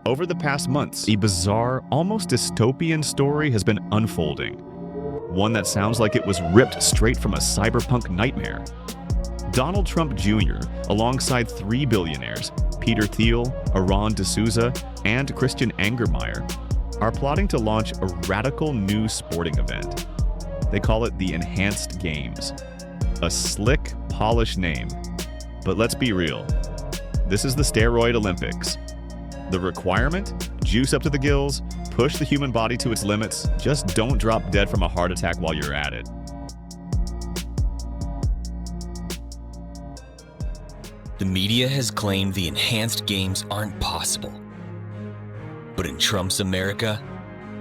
Over the past months, a bizarre, almost dystopian story has been unfolding. One that sounds like it was ripped straight from a cyberpunk nightmare. Donald Trump Jr., alongside 3 billionaires, Peter Thiel, Aaron D'Souza, and Christian Angermeyer, are plotting to launch a radical new sporting event. They call it the Enhanced Games. A slick, polished name. But let's be real. This is the Steroid Olympics. The requirement? Juice up to the gills, push the human body to its limits, just don't drop dead from a heart attack while you're at it. The media has claimed the enhanced games aren't possible. But in Trump's America,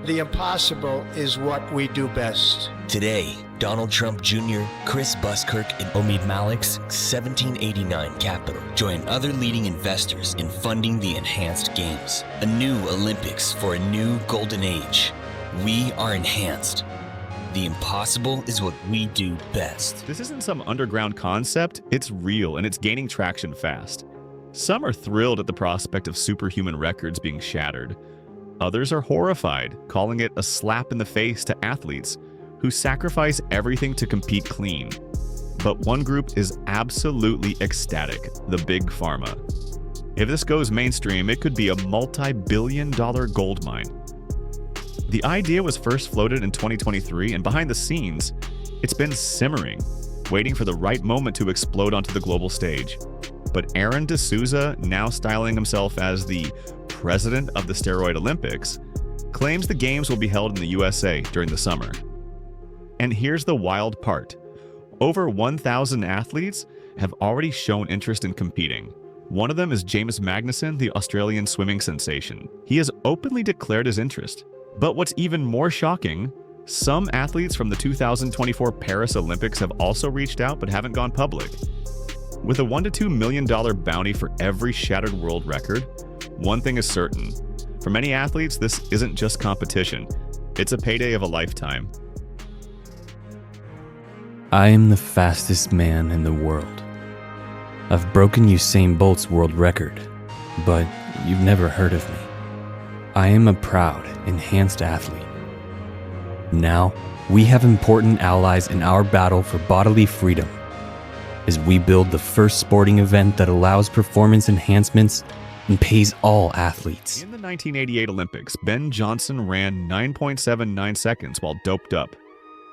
the impossible is what we do best. Today, Donald Trump Jr., Chris Buskirk, and Omid Malik's 1789 capital join other leading investors in funding the Enhanced Games, a new Olympics for a new golden age. We are enhanced. The impossible is what we do best. This isn't some underground concept, it's real and it's gaining traction fast. Some are thrilled at the prospect of superhuman records being shattered. Others are horrified, calling it a slap in the face to athletes who sacrifice everything to compete clean. But one group is absolutely ecstatic, the Big Pharma. If this goes mainstream, it could be a multi-billion-dollar gold mine. The idea was first floated in 2023, and behind the scenes, it's been simmering, waiting for the right moment to explode onto the global stage. But Aaron D'Souza, now styling himself as the president of the Steroid Olympics, claims the games will be held in the USA during the summer. And here's the wild part. Over 1,000 athletes have already shown interest in competing. One of them is James Magnussen, the Australian swimming sensation. He has openly declared his interest. But what's even more shocking, some athletes from the 2024 Paris Olympics have also reached out but haven't gone public. With a $1 to $2 million bounty for every shattered world record, one thing is certain. For many athletes, this isn't just competition. It's a payday of a lifetime. I am the fastest man in the world. I've broken Usain Bolt's world record, but you've never heard of me. I am a proud, enhanced athlete. Now, we have important allies in our battle for bodily freedom, as we build the first sporting event that allows performance enhancements and pays all athletes. In the 1988 Olympics, Ben Johnson ran 9.79 seconds while doped up.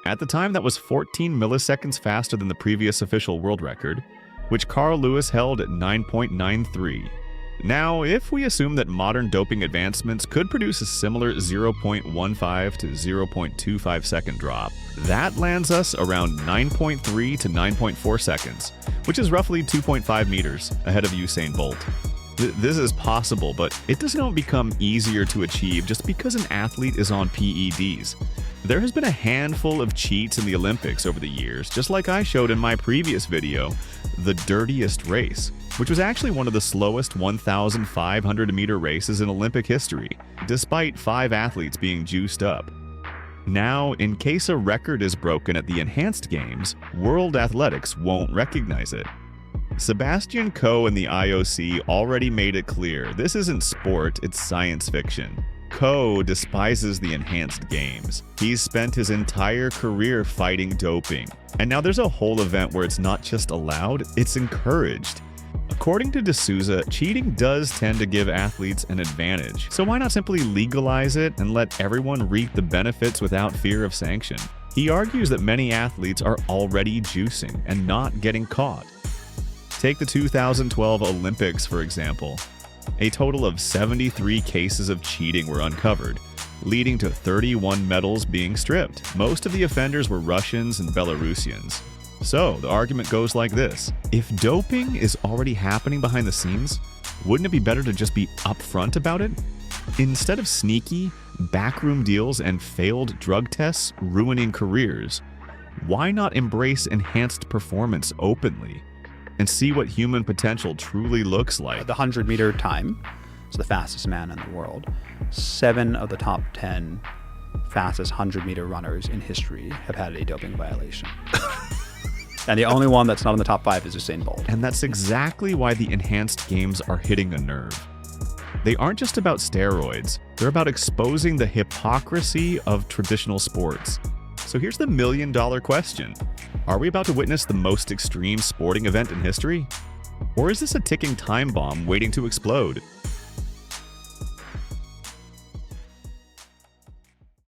At the time, that was 14 milliseconds faster than the previous official world record, which Carl Lewis held at 9.93. Now, if we assume that modern doping advancements could produce a similar 0.15 to 0.25 second drop, that lands us around 9.3 to 9.4 seconds, which is roughly 2.5 meters ahead of Usain Bolt. This is possible, but it does not become easier to achieve just because an athlete is on PEDs. There has been a handful of cheats in the Olympics over the years, just like I showed in my previous video, The Dirtiest Race, which was actually one of the slowest 1,500-meter races in Olympic history, despite 5 athletes being juiced up. Now, in case a record is broken at the Enhanced Games, World Athletics won't recognize it. Sebastian Coe and the IOC already made it clear this isn't sport, it's science fiction. Coe despises the Enhanced Games. He's spent his entire career fighting doping. And now there's a whole event where it's not just allowed, it's encouraged. According to D'Souza, cheating does tend to give athletes an advantage. So why not simply legalize it and let everyone reap the benefits without fear of sanction? He argues that many athletes are already juicing and not getting caught. Take the 2012 Olympics, for example. A total of 73 cases of cheating were uncovered, leading to 31 medals being stripped. Most of the offenders were Russians and Belarusians. So, the argument goes like this. If doping is already happening behind the scenes, wouldn't it be better to just be upfront about it? Instead of sneaky, backroom deals and failed drug tests ruining careers, why not embrace enhanced performance openly and see what human potential truly looks like? The 100-meter time is the fastest man in the world. 7 of the top 10 fastest 100-meter runners in history have had a doping violation. And the only one that's not in the top 5 is Usain Bolt. And that's exactly why the Enhanced Games are hitting a nerve. They aren't just about steroids, they're about exposing the hypocrisy of traditional sports. So here's the million-dollar question. Are we about to witness the most extreme sporting event in history? Or is this a ticking time bomb waiting to explode?